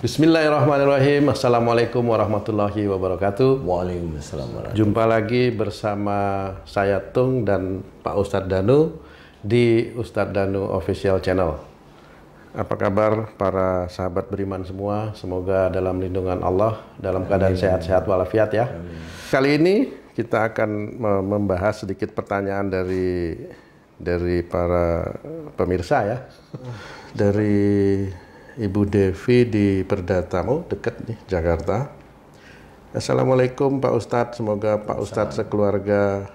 Bismillahirrahmanirrahim. Assalamualaikum warahmatullahi wabarakatuh. Waalaikumsalam warahmatullahi. Jumpa lagi bersama saya Tung dan Pak Ustadz Danu di Ustadz Danu Official Channel. Apa kabar para sahabat beriman semua? Semoga dalam lindungan Allah, dalam keadaan sehat-sehat walafiat ya. Amin. Kali ini kita akan membahas sedikit pertanyaan dari para pemirsa ya. Dari Ibu Devi di Perdatamu, dekat nih, Jakarta. Assalamualaikum Pak Ustadz, semoga Pak Ustadz sekeluarga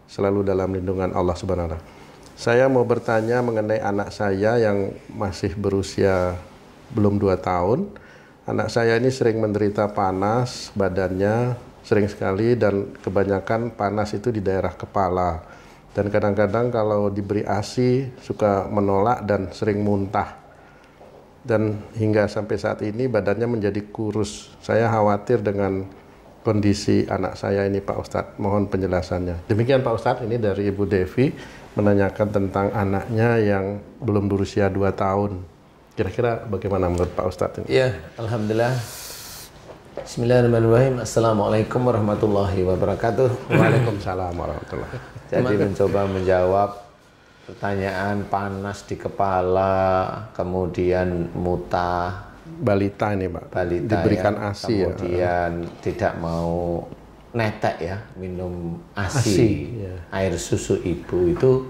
selalu dalam lindungan Allah Subhanahu wa Ta'ala. Saya mau bertanya mengenai anak saya yang masih berusia belum 2 tahun. Anak saya ini sering menderita panas, badannya sering sekali dan kebanyakan panas itu di daerah kepala. Dan kadang-kadang kalau diberi ASI suka menolak dan sering muntah. Dan hingga sampai saat ini badannya menjadi kurus. Saya khawatir dengan kondisi anak saya ini Pak Ustadz. Mohon penjelasannya. Demikian Pak Ustadz, ini dari Ibu Devi menanyakan tentang anaknya yang belum berusia 2 tahun. Kira-kira bagaimana menurut Pak Ustadz ini? Ya, Alhamdulillah. Bismillahirrahmanirrahim. Assalamualaikum warahmatullahi wabarakatuh. Waalaikumsalam warahmatullahi wabarakatuh. Jadi mencoba menjawab pertanyaan panas di kepala, kemudian muntah. Balita ini Pak, balita diberikan ya, ASI kemudian ya. Tidak mau netek ya, minum ASI ya. Air susu ibu itu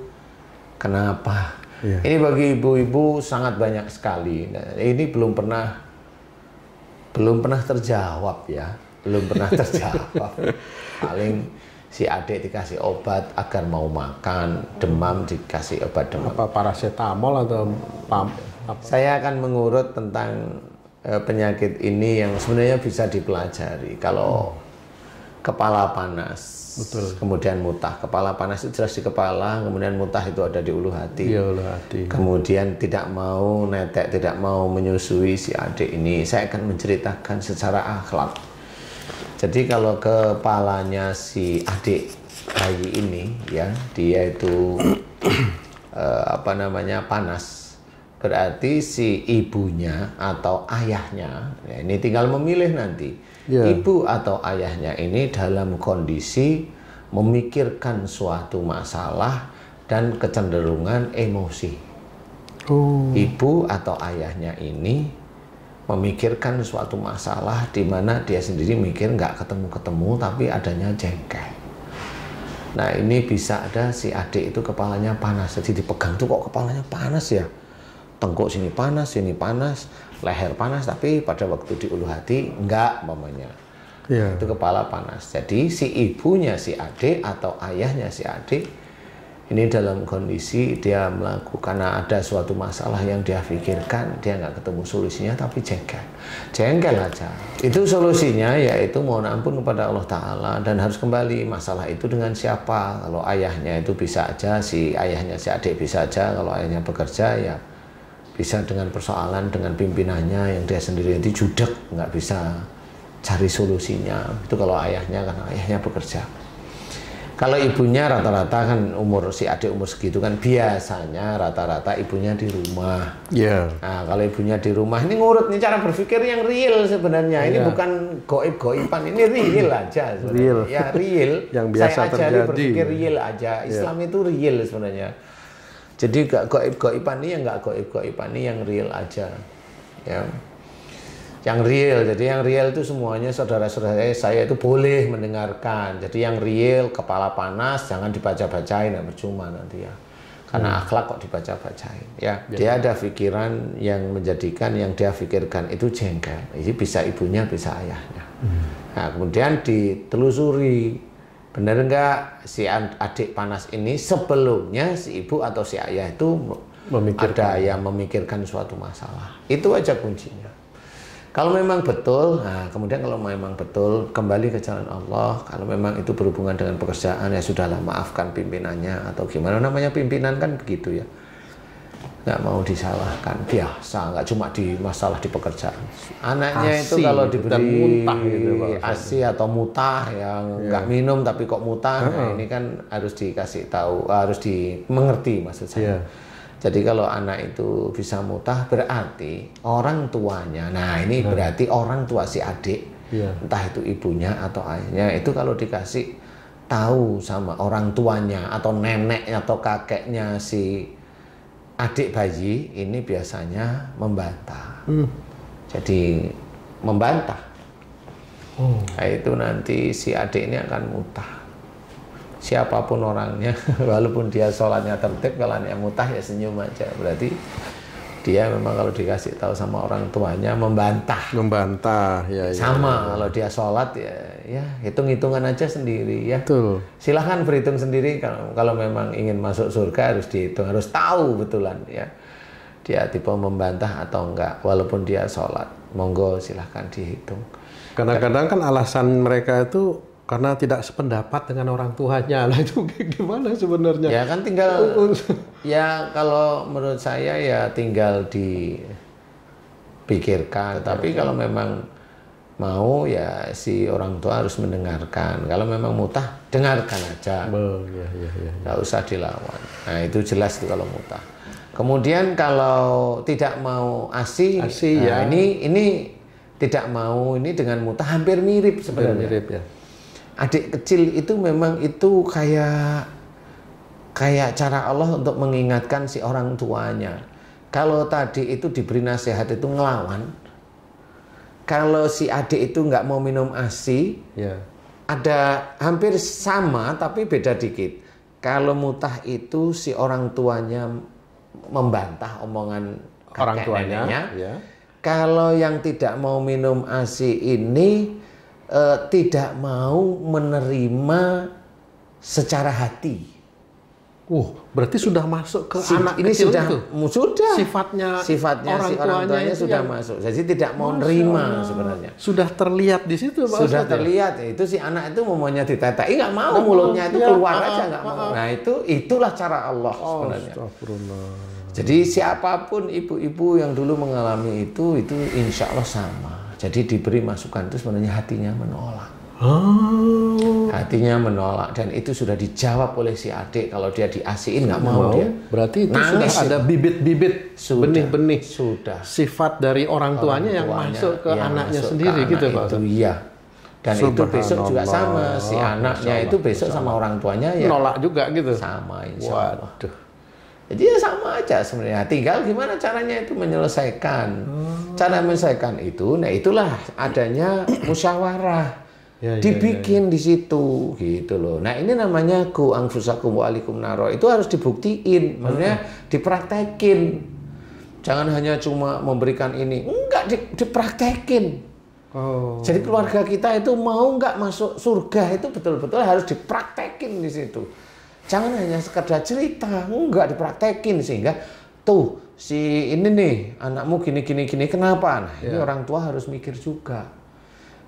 kenapa? Ya. Ini bagi ibu-ibu sangat banyak sekali. Nah, ini belum pernah terjawab ya, belum pernah terjawab. Paling si adik dikasih obat agar mau makan, demam dikasih obat demam. Apa paracetamol atau pam? Saya akan mengurut tentang penyakit ini yang sebenarnya bisa dipelajari. Kalau kepala panas, betul, kemudian muntah. Kepala panas itu jelas di kepala, kemudian muntah itu ada di ulu hati. Iya, ulu hati. Kemudian tidak mau netek, tidak mau menyusui si adik ini. Saya akan menceritakan secara akhlak. Jadi kalau kepalanya si adik bayi ini ya, dia itu panas, berarti si ibunya atau ayahnya, ya ini tinggal memilih nanti, ibu atau ayahnya ini dalam kondisi memikirkan suatu masalah dan kecenderungan emosi. Ibu atau ayahnya ini memikirkan suatu masalah di mana dia sendiri mikir nggak ketemu-ketemu tapi adanya jengkel. Nah ini bisa ada si adik itu kepalanya panas, jadi dipegang tuh kok kepalanya panas ya, tengkuk sini panas, leher panas, tapi pada waktu di ulu hati enggak mamanya. Itu kepala panas. Jadi si ibunya si adik atau ayahnya si adik ini dalam kondisi dia melakukan, ada suatu masalah yang dia pikirkan, dia nggak ketemu solusinya tapi jengkel aja. Itu solusinya yaitu mohon ampun kepada Allah Ta'ala dan harus kembali masalah itu dengan siapa. Kalau ayahnya itu bisa aja, si ayahnya si adik bisa aja, kalau ayahnya bekerja ya bisa dengan persoalan dengan pimpinannya yang dia sendiri nanti judek, nggak bisa cari solusinya. Itu kalau ayahnya, karena ayahnya bekerja. Kalau ibunya rata-rata kan umur si adik umur segitu kan biasanya rata-rata ibunya di rumah. Nah kalau ibunya di rumah ini ngurut nih cara berpikir yang real sebenarnya. Ini bukan goib-goiban, ini real aja sebenarnya. Real. Ya real. Yang biasa saya ajari terjadi. Berpikir real aja. Islam itu real sebenarnya. Jadi gak goib-goiban ini, yang gak goib-goiban ini yang real aja. Ya. Yang real, jadi yang real itu semuanya saudara-saudara saya itu boleh mendengarkan. Jadi yang real, kepala panas jangan dibaca-bacain, ya percuma nanti ya. Karena akhlak kok dibaca-bacain ya. Dia ada pikiran yang menjadikan yang dia pikirkan itu jengkel. Ini bisa ibunya, bisa ayahnya. Nah kemudian ditelusuri, benar enggak si adik panas ini sebelumnya si ibu atau si ayah itu ada yang memikirkan suatu masalah. Itu aja kuncinya. Kalau memang betul, nah kemudian kalau memang betul kembali ke jalan Allah. Kalau memang itu berhubungan dengan pekerjaan ya sudahlah, maafkan pimpinannya atau gimana, namanya pimpinan kan begitu ya. Nggak mau disalahkan, biasa, nggak cuma di masalah di pekerjaan. Anaknya ASI, itu kalau diberi muntah gitu, ASI atau mutah yang nggak minum tapi kok mutah, nah ini kan harus dikasih tahu, harus dimengerti maksud saya. Jadi kalau anak itu bisa mutah berarti orang tuanya, nah ini berarti orang tua si adik, entah itu ibunya atau ayahnya, itu kalau dikasih tahu sama orang tuanya atau neneknya atau kakeknya si adik bayi, ini biasanya membantah. Jadi membantah. Nah, itu nanti si adik ini akan mutah. Siapapun orangnya, walaupun dia sholatnya tertib, kalau anaknya mutah ya senyum aja. Berarti dia memang kalau dikasih tahu sama orang tuanya membantah. Membantah, ya. Sama kalau dia sholat ya hitung-hitungan aja sendiri ya. Betul. Silahkan berhitung sendiri kalau memang ingin masuk surga harus dihitung, harus tahu betulan ya. Dia tipe membantah atau enggak, walaupun dia sholat, monggo silahkan dihitung. Kadang-kadang kan alasan mereka itu karena tidak sependapat dengan orang tuanya. Nah itu gimana sebenarnya? Ya kan tinggal, ya kalau menurut saya ya tinggal dipikirkan. Tapi kalau memang mau ya si orang tua harus mendengarkan. Kalau memang mutah, dengarkan aja. Nggak usah dilawan. Nah itu jelas tuh kalau mutah. Kemudian kalau tidak mau ASI nah, ya. Ini tidak mau ini dengan mutah hampir mirip sebenarnya. Mirip ya. Adik kecil itu memang itu kayak cara Allah untuk mengingatkan si orang tuanya. Kalau tadi itu diberi nasihat itu ngelawan, kalau si adik itu nggak mau minum ASI, ada hampir sama tapi beda dikit. Kalau mutah itu si orang tuanya membantah omongan orang tuanya. Kalau yang tidak mau minum ASI ini tidak mau menerima secara hati. Berarti sudah masuk ke anak ini kecil sudah, itu? Sudah. Sifatnya orang si orang tuanya sudah masuk. Jadi tidak mau nerima sebenarnya. Sudah terlihat di situ, Pak Sudah Ustadz, terlihat. Itu si anak itu maunya ditetai, nggak mau, mulutnya itu keluar aja nggak mau. Nah itulah cara Allah sebenarnya. Jadi siapapun ibu-ibu yang dulu mengalami itu insya Allah sama. Jadi diberi masukan itu sebenarnya hatinya menolak. Hatinya menolak dan itu sudah dijawab oleh si adik. Kalau dia diasihin nggak mau dia. Berarti itu nangis, sudah ada bibit-bibit, benih-benih sifat dari orang tuanya yang masuk ke anaknya sendiri gitu Pak. Itu iya. Dan itu besok juga sama si anaknya itu besok sama orang tuanya ya. Nolak juga gitu. Sama insya Allah. Jadi ya sama aja sebenarnya. Tinggal gimana caranya itu menyelesaikan. Cara menyelesaikan itu, nah itulah adanya musyawarah. Dibikin di situ gitu loh. Nah ini namanya ku anfusakum wa alikum naro. Itu harus dibuktiin, maksudnya dipraktekin. Jangan hanya cuma memberikan ini, enggak dipraktekin. Jadi keluarga kita itu mau nggak masuk surga itu betul-betul harus dipraktekin di situ. Jangan hanya sekedar cerita, enggak dipraktekin sehingga tuh si ini nih anakmu gini kenapa? Nah, ini orang tua harus mikir juga.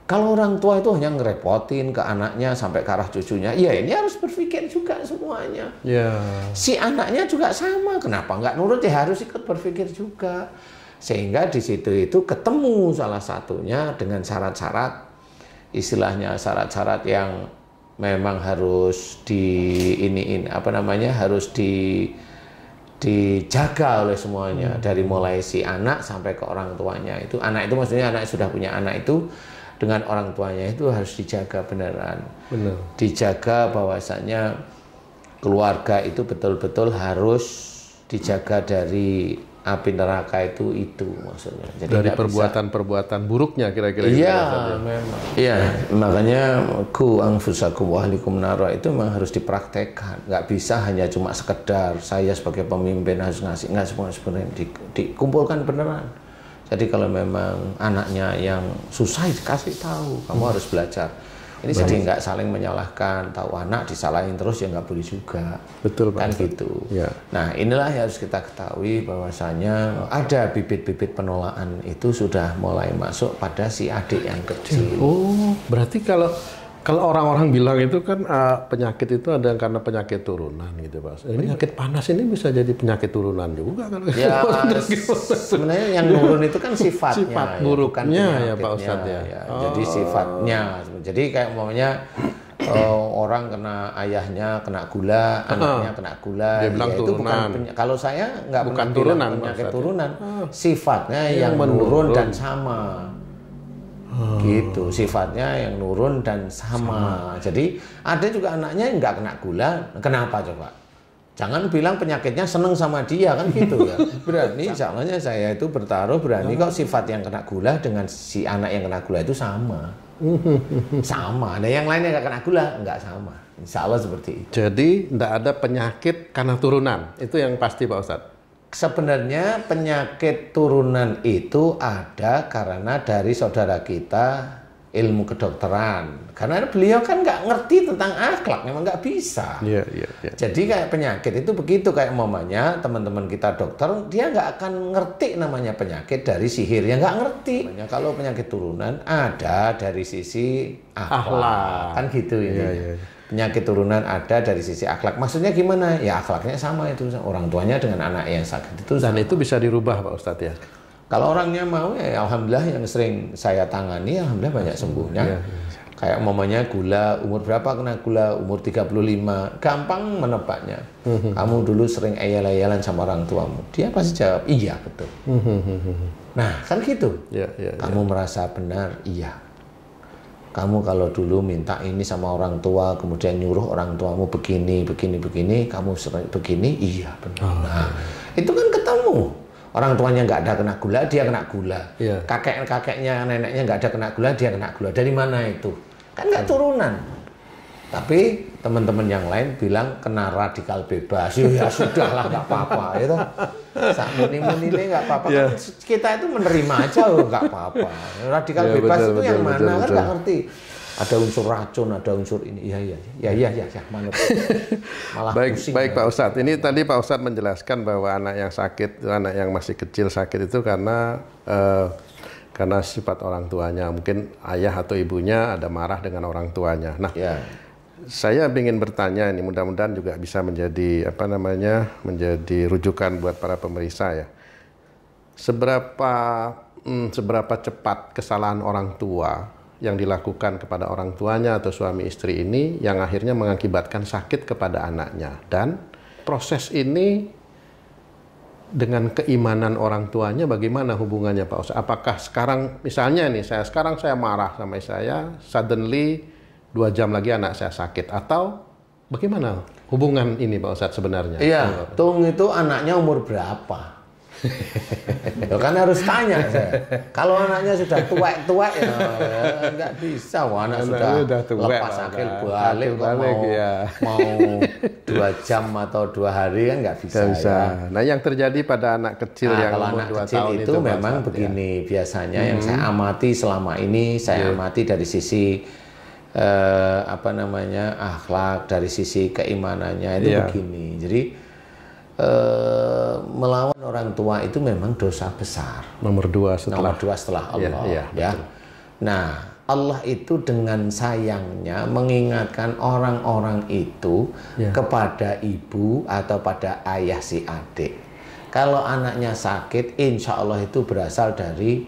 Kalau orang tua itu hanya ngerepotin ke anaknya sampai ke arah cucunya, ya ini harus berpikir juga semuanya. Si anaknya juga sama, kenapa nggak nurut ya harus ikut berpikir juga. Sehingga di situ itu ketemu salah satunya dengan syarat-syarat, istilahnya syarat-syarat yang memang harus harus dijaga oleh semuanya dari mulai si anak sampai ke orang tuanya itu. Anak itu maksudnya anak sudah punya anak itu dengan orang tuanya itu harus dijaga beneran. Dijaga bahwasanya keluarga itu betul-betul harus dijaga dari api neraka itu maksudnya. Jadi dari perbuatan-perbuatan buruknya kira-kira. Iya, memang. Iya, makanya ku anfusakum wa ahlikum naro itu memang harus dipraktekkan. Nggak bisa hanya cuma sekedar saya sebagai pemimpin harus ngasih, nggak semua sebenarnya dikumpulkan beneran. Jadi kalau memang anaknya yang susah dikasih tahu, kamu harus belajar. Ini jadi nggak saling menyalahkan, tahu anak disalahin terus ya nggak boleh juga. Betul kan gitu. Nah inilah yang harus kita ketahui bahwasanya ada bibit-bibit penolakan itu sudah mulai masuk pada si adik yang kecil. Berarti kalau orang-orang bilang itu kan penyakit itu ada karena penyakit turunan gitu Pak. Penyakit panas ini bisa jadi penyakit turunan juga kan? Ya sebenarnya yang turun itu kan sifatnya. Sifat buruknya ya Pak Ustadz ya. Jadi sifatnya. Jadi kayak umpamanya orang kena ayahnya kena gula, anaknya kena gula, dia bilang itu turunan. bukan kalau saya nggak bukan pernah turunan, bilang penyakit turunan, sifatnya yang menurun dan sama. Gitu, sifatnya yang nurun dan sama. Jadi ada juga anaknya yang nggak kena gula, kenapa coba? Jangan bilang penyakitnya seneng sama dia, kan gitu ya. Berani, soalnya saya itu bertaruh berani kok sifat yang kena gula dengan si anak yang kena gula itu sama. Sama, ada yang lainnya nggak kena gula, nggak sama. Insya Allah seperti itu. Jadi tidak ada penyakit karena turunan, itu yang pasti Pak Ustadz. Sebenarnya penyakit turunan itu ada karena dari saudara kita ilmu kedokteran. Karena beliau kan nggak ngerti tentang akhlak, memang nggak bisa. Iya. Jadi kayak penyakit itu begitu, kayak umpamanya teman-teman kita dokter, dia nggak akan ngerti namanya penyakit dari sihir, ya nggak ngerti. Kalau penyakit turunan ada dari sisi akhlak. Kan gitu ini. Iya. Penyakit turunan ada dari sisi akhlak. Maksudnya gimana? Ya akhlaknya sama itu, orang tuanya dengan anak yang sakit itu. Dan itu bisa dirubah Pak Ustadz ya? Kalau orangnya mau ya alhamdulillah, yang sering saya tangani alhamdulillah banyak sembuhnya. Iya. Kayak umpamanya gula, umur berapa kena gula? Umur 35. Gampang menebaknya. Kamu dulu sering ayal-ayalan sama orang tuamu. Dia pasti jawab, iya betul. Nah kan gitu. Kamu merasa benar, iya. Kamu kalau dulu minta ini sama orang tua, kemudian nyuruh orang tuamu begini, kamu sering begini, iya benar. Nah itu kan ketemu. Orang tuanya nggak ada kena gula, dia kena gula. Kakeknya, neneknya nggak ada kena gula, dia kena gula. Dari mana itu? Kan nggak turunan. Tapi teman-teman yang lain bilang kena radikal bebas. Ya sudahlah, nggak apa-apa. Itu saat muni-muni ini nggak apa-apa. Kan kita itu menerima aja, nggak apa-apa. Radikal bebas itu yang mana? Kan nggak ngerti. Ada unsur racun, ada unsur ini. Ya, manut. Malah baik Pak Ustadz. Ini tadi Pak Ustadz menjelaskan bahwa anak yang sakit, anak yang masih kecil sakit itu karena sifat orang tuanya. Mungkin ayah atau ibunya ada marah dengan orang tuanya. Nah, saya ingin bertanya ini, mudah-mudahan juga bisa menjadi menjadi rujukan buat para pemirsa ya. Seberapa cepat kesalahan orang tua yang dilakukan kepada orang tuanya atau suami istri ini yang akhirnya mengakibatkan sakit kepada anaknya, dan proses ini dengan keimanan orang tuanya bagaimana hubungannya Pak Ustadz? Apakah sekarang misalnya nih sekarang saya marah sama saya, suddenly 2 jam lagi anak saya sakit, atau bagaimana hubungan ini Pak Ustadz sebenarnya? Iya, Tung itu anaknya umur berapa? Kan harus tanya saya. Kalau anaknya sudah tua ya nggak bisa. Anak sudah lepas akil balik mau 2 jam atau 2 hari kan nggak bisa. Ya. Nah yang terjadi pada anak kecil yang umur 2 tahun itu memang begini biasanya yang saya amati selama ini, saya amati dari sisi akhlak, dari sisi keimanannya itu begini. Jadi melawan orang tua itu memang dosa besar. Nomor 2 setelah Allah. Nah, Allah itu dengan sayangnya mengingatkan orang-orang itu kepada ibu atau pada ayah si adik. Kalau anaknya sakit, insya Allah itu berasal dari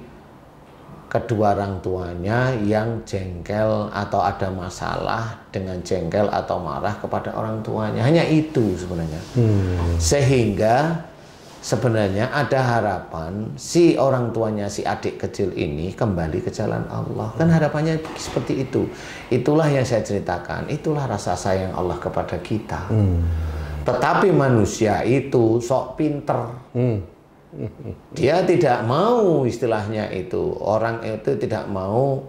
kedua orang tuanya yang jengkel atau ada masalah dengan jengkel atau marah kepada orang tuanya. Hanya itu sebenarnya. Sehingga sebenarnya ada harapan si orang tuanya si adik kecil ini kembali ke jalan Allah. Kan harapannya seperti itu. Itulah yang saya ceritakan. Itulah rasa sayang Allah kepada kita. Tetapi manusia itu sok pinter. Dia tidak mau, istilahnya itu, orang itu tidak mau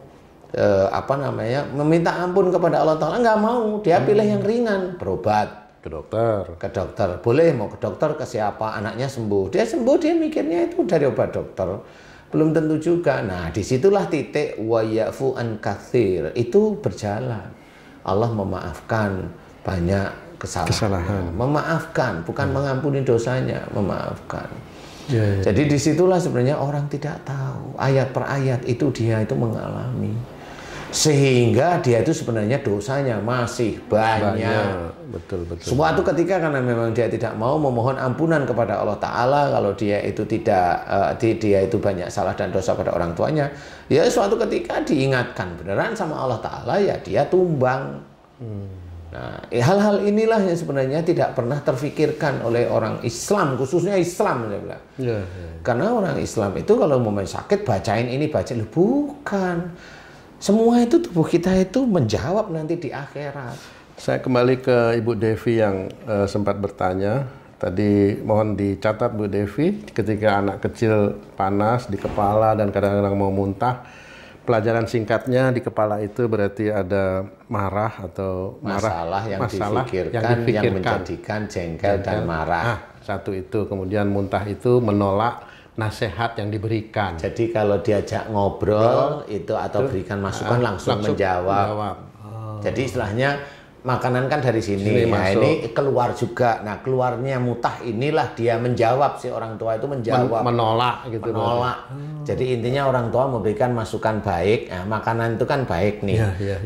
meminta ampun kepada Allah Ta'ala, nggak mau. Dia pilih yang ringan, berobat ke dokter, boleh mau ke dokter, ke siapa, anaknya sembuh, dia mikirnya itu dari obat dokter, belum tentu juga. Nah disitulah titik wa ya'fu an katsir itu berjalan. Allah memaafkan banyak kesalahan. Memaafkan, bukan mengampuni dosanya, memaafkan. Jadi disitulah sebenarnya orang tidak tahu ayat per ayat itu dia itu mengalami, sehingga dia itu sebenarnya dosanya masih banyak. Betul. Suatu ketika karena memang dia tidak mau memohon ampunan kepada Allah Ta'ala, kalau dia itu dia itu banyak salah dan dosa pada orang tuanya, ya suatu ketika diingatkan beneran sama Allah Ta'ala, ya dia tumbang. Nah, hal-hal inilah yang sebenarnya tidak pernah terfikirkan oleh orang Islam, khususnya Islam, saya bilang. Karena orang Islam itu kalau mau main sakit, bacain ini, bacain itu. Bukan. Semua itu tubuh kita itu menjawab nanti di akhirat. Saya kembali ke Ibu Devi yang sempat bertanya. Tadi mohon dicatat Bu Devi, ketika anak kecil panas di kepala dan kadang-kadang mau muntah, pelajaran singkatnya di kepala itu berarti ada marah atau masalah yang difikirkan yang menjadikan jengkel dan marah. Satu itu. Kemudian muntah itu menolak nasihat yang diberikan. Jadi kalau diajak ngobrol itu atau berikan masukan langsung menjawab. Jadi istilahnya makanan kan dari sini. Nah, ini keluar juga. Nah, keluarnya mutah inilah dia menjawab, si orang tua itu menjawab. Menolak gitu. Menolak. Jadi intinya orang tua memberikan masukan baik. Nah, makanan itu kan baik nih.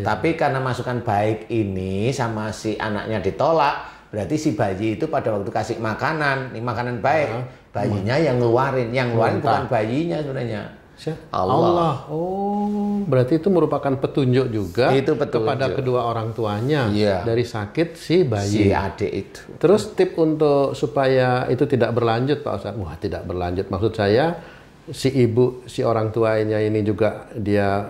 Tapi karena masukan baik ini sama si anaknya ditolak, berarti si bayi itu pada waktu kasih makanan, ini makanan baik, bayinya yang ngeluarin bukan bayinya sebenarnya. Allah. Oh, berarti itu merupakan petunjuk juga kepada kedua orang tuanya dari sakit si bayi. Si adik itu. Terus tip untuk supaya itu tidak berlanjut, Pak Ustadz. Wah, tidak berlanjut. Maksud saya si ibu, si orang tuanya ini juga dia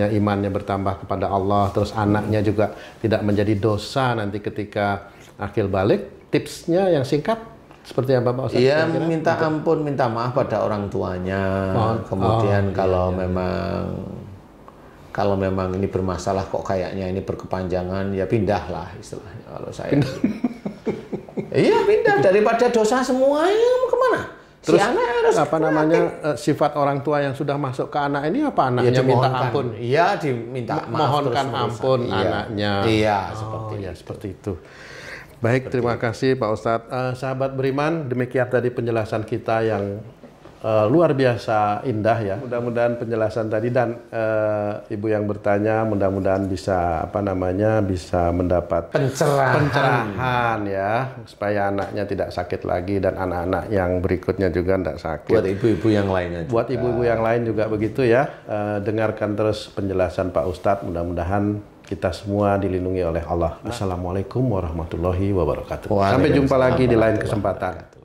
imannya bertambah kepada Allah, terus anaknya juga tidak menjadi dosa nanti ketika akil balik. Tipsnya yang singkat seperti apa Pak Ustadz? Iya, minta ampun, minta maaf pada orang tuanya. Kemudian kalau memang ini bermasalah kok kayaknya ini berkepanjangan, ya pindahlah istilahnya kalau saya. Iya, pindah daripada dosa semuanya mau kemana? Terus si anak harus sifat orang tua yang sudah masuk ke anak ini apa anaknya minta ampun? Iya, diminta maaf. Mohonkan ampun anaknya. Iya, seperti itu. Baik, terima kasih Pak Ustadz. Sahabat beriman, demikian tadi penjelasan kita yang luar biasa indah ya. Mudah-mudahan penjelasan tadi dan ibu yang bertanya mudah-mudahan bisa bisa mendapat pencerahan ya, supaya anaknya tidak sakit lagi dan anak-anak yang berikutnya juga tidak sakit. Buat ibu-ibu yang lainnya. Buat ibu-ibu yang lain juga begitu ya. Dengarkan terus penjelasan Pak Ustadz. Mudah-mudahan kita semua dilindungi oleh Allah. Assalamualaikum warahmatullahi wabarakatuh. Sampai jumpa lagi di lain kesempatan.